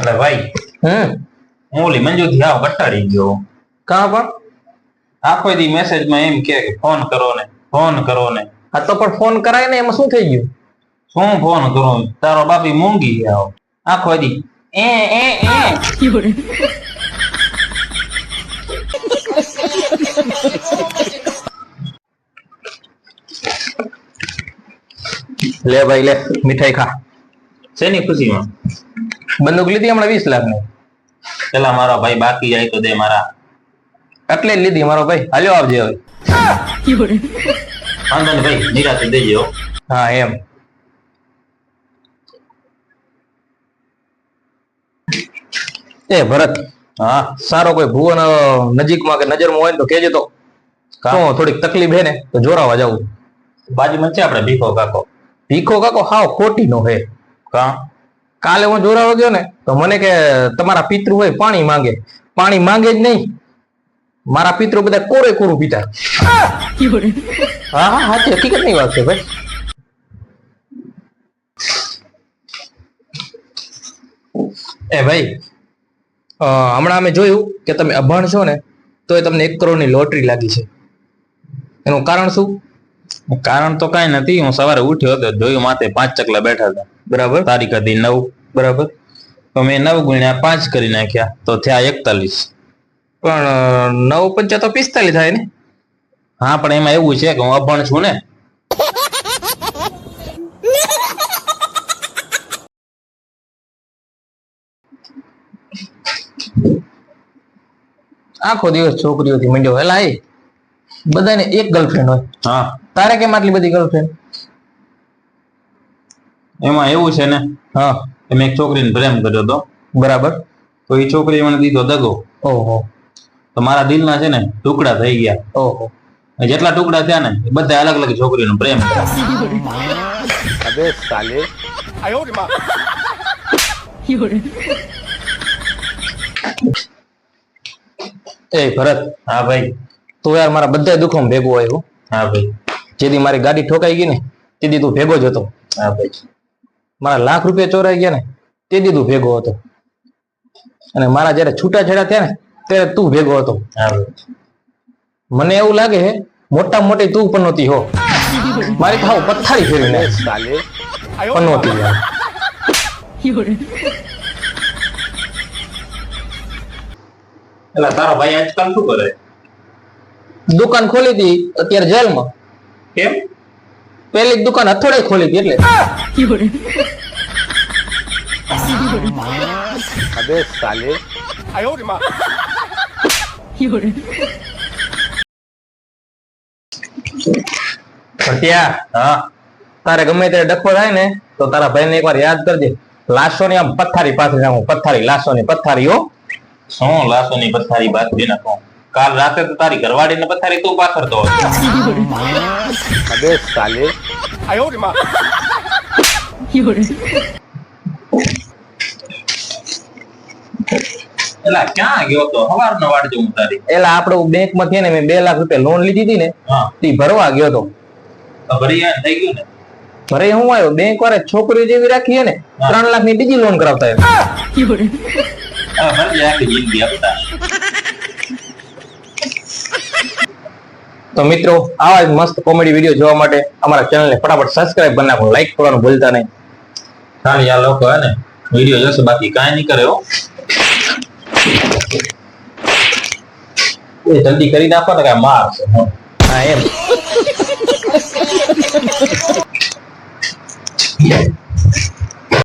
અરે ભાઈ હું ઓલી મંજુ થી આવ કટાડી ગયો. કાં પણ આખો દી મેસેજ માં એમ કે ફોન કરો ને ફોન કરો ને. આ તો પણ ફોન કરાય ને એમાં શું થઈ ગયું? શું ફોન કરું? તારો બાપી મૂંગી આવ આખો દી એ એ એ લે ભાઈ લે મીઠાઈ ખા. શેની ખુશીમાં? બંદૂક લીધી હમણાં 20 લાખની. પેલા મારો ભાઈ બાકી જાય તો દે મારા. એટલે જ લીધી મારો ભાઈ. હાલ્યો આવજે હવે. વાંધો ને ભાઈ નિરાતે દેજો. હા એમ. એ ભરત, હા સારો કોઈ ભુવન નજીકમાં કે નજરમાં હોય ને તો કેજે તો. શું થોડીક તકલીફ હે ને તો જોરાવા જાવું. બાજુમાં છે આપણે ભીખો કાકો. ભીખો કાકો હાવ ખોટી નો હે. કા કાલે હું જોરાવા ગયો ને તો મને કે તમારા પિતૃ હોય પાણી માંગે. પાણી માંગે જ નહીં, મારા પિતૃ બધા કોરે કોરું પીતા. હા હા સાચી હકીકત ની વાત છે ભાઈ. એ ભાઈ હમણાં અમે જોયું કે તમે અભણ છો ને તો એ તમને 1 કરોડની લોટરી લાગી છે. એનું કારણ શું? કારણ તો કઈ નથી. હું સવારે ઉઠ્યો હતો, જોયું માથે 5 ચકલા બેઠા હતા. બરાબર. તારીખ હતી 9. બરાબર. તો મેં 9 ગુણ્યા 5 કરી નાખ્યા તો થયા 41. પણ 9 પંચા તો 45 થાય ને. હા પણ એમાં એવું છે કે હું અભણ છું ને. આખો દિવસ છોકરીઓથી મંડ્યો. હેલા એ બધાને એક ગર્લફ્રેન્ડ હોય. હા તારે કેમ આટલી બધી ગર્લફ્રેન્ડ? એમાં એવું છે ને હા કે મેં એક છોકરીને પ્રેમ કર્યો હતો. બરાબર. તો એ છોકરીએ મને દીધો દગો. ઓહો. તો મારા દિલના છે ને ટુકડા થઈ ગયા. ઓહો. જેટલા ટુકડા થયા ને એ બધા અલગ અલગ છોકરીનો પ્રેમ કર્યો. અબે સાલે. આયો રે માં. એ ભરત. હા ભાઈ. તું યાર મારા બધા દુઃખોમાં ભેગો આવ્યો. હા ભાઈ. જેથી મારી ગાડી ઠોકાઈ ગઈ ને તેથી તું ભેગો જ હતો. હા ભાઈ. મારા લાખ રૂપિયા ચોરાઈ ગયા ને તેથી તું ભેગો હતો. અને મારા જયારે છૂટાછેડા થયા ને ત્યારે તું ભેગો હતો. હા ભાઈ. મને એવું લાગે છે મોટા મોટી તું પનોતી હો. મારી થાવ પથારી ફેરવીને સાલે પનોતી યાર. એટલે તારો ભાઈ આજકાલ શું કરે? દુકાન ખોલી હતી અત્યારે જેલમાં. કેમ? પેલી જ દુકાન હથોડે ખોલી હતી એટલે. અબે સાલે. આયો રે માં. ભટિયા. હા તારે ગમે ત્યારે ડખો થાય ને તો તારા ભાઈને એકવાર યાદ કરજે. લાશોની આમ પથારી પાથરી નાખું. પથારી લાશોની પથારી હો. શું લાશોની પથારી બાંધી નાખો? કાલ રાતે તો તારી ઘરવાળીને પથારી તું પાથરતો હતો. અબે સાલે. આયો રે માં. એલા ક્યાં ગયો તો? સવારનો વાટ જોઉં તારી. એલા આપણે બેંક માંથી ને મેં 2 લાખ રૂપિયા લોન લીધી હતી ને હા તે ભરવા ગયો તો. તો ભરી આને થઈ ગયું ને? ભરે હું આવ્યો બેંક વાળે છોકરીઓ જેવી રાખી ને 3 લાખ ની બીજી લોન કરાવતા. હા ભરજે આખી જિંદગી આપતા. તો મિત્રો આવા જ મસ્ત કોમેડી વિડીયો જોવા માટે અમારા ચેનલને ફટાફટ સબસ્ક્રાઇબ કરી નાખો. લાઈક કરવાનું ભૂલતા નહીં. ખાલી આ લોકો હે ને વિડીયો જોશે, બાકી કાંઈ નહીં કરે હો. એ જલ્દી કરી નાખો ને કે મારશે. હા એમ.